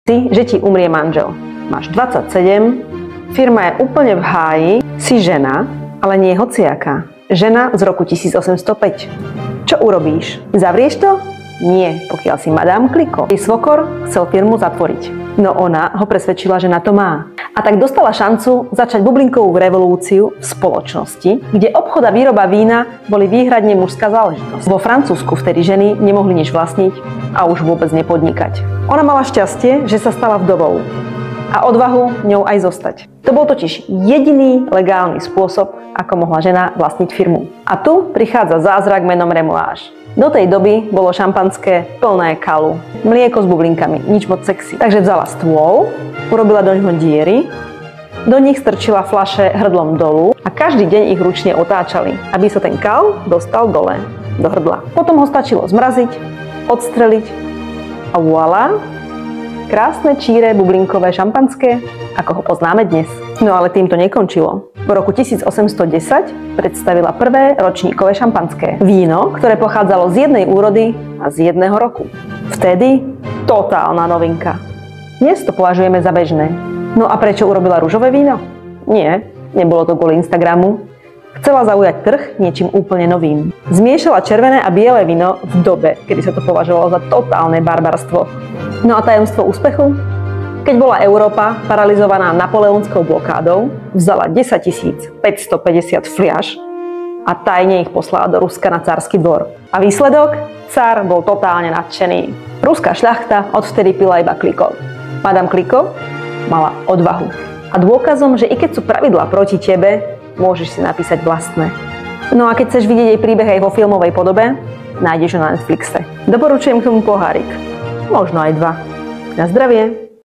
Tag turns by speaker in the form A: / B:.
A: Že ti umrie manžel. Máš 27, firma je úplne v háji, si žena, ale nie hociaká. Žena z roku 1805. Čo urobíš? Zavrieš to? Nie, pokiaľ si Madame Clicquot. Jej svokor chcel firmu zatvoriť. No ona ho presvedčila, že na to má. A tak dostala šancu začať bublinkovú revolúciu v spoločnosti, kde obchod a výroba vína boli výhradne mužská záležitosť. Vo Francúzsku vtedy ženy nemohli nič vlastniť a už vôbec nepodnikať. Ona mala šťastie, že sa stala vdovou a odvahu ňou aj zostať. To bol totiž jediný legálny spôsob, ako mohla žena vlastniť firmu. A tu prichádza zázrak menom remoulage. Do tej doby bolo šampanské plné kalu. Mlieko s bublinkami, nič moc sexy. Takže vzala stôl, urobila do ňoho diery, do nich strčila fľaše hrdlom dolu a každý deň ich ručne otáčali, aby sa ten kal dostal dole, do hrdla. Potom ho stačilo zmraziť, odstreliť a voilà, krásne číre bublinkové šampanské, ako ho poznáme dnes. No ale tým to nekončilo. V roku 1810 predstavila prvé ročníkové šampanské. Víno, ktoré pochádzalo z jednej úrody a z jedného roku. Vtedy totálna novinka. Dnes to považujeme za bežné. No a prečo urobila ružové víno? Nie, nebolo to kvôli Instagramu. Chcela zaujať trh niečím úplne novým. Zmiešala červené a biele víno v dobe, kedy sa to považovalo za totálne barbarstvo. No a tajomstvo úspechu? Keď bola Európa paralizovaná napoleonskou blokádou, vzala 10 550 fliaš a tajne ich poslala do Ruska na cársky dvor. A výsledok? Cár bol totálne nadšený. Ruská šľachta odvtedy pila iba Clicquot. Madame Clicquot mala odvahu. A dôkazom, že i keď sú pravidlá proti tebe, môžeš si napísať vlastné. No a keď chceš vidieť jej príbeh aj vo filmovej podobe, nájdeš ho na Netflixe. Doporučujem k tomu pohárik. Možno aj 2. Na zdravie!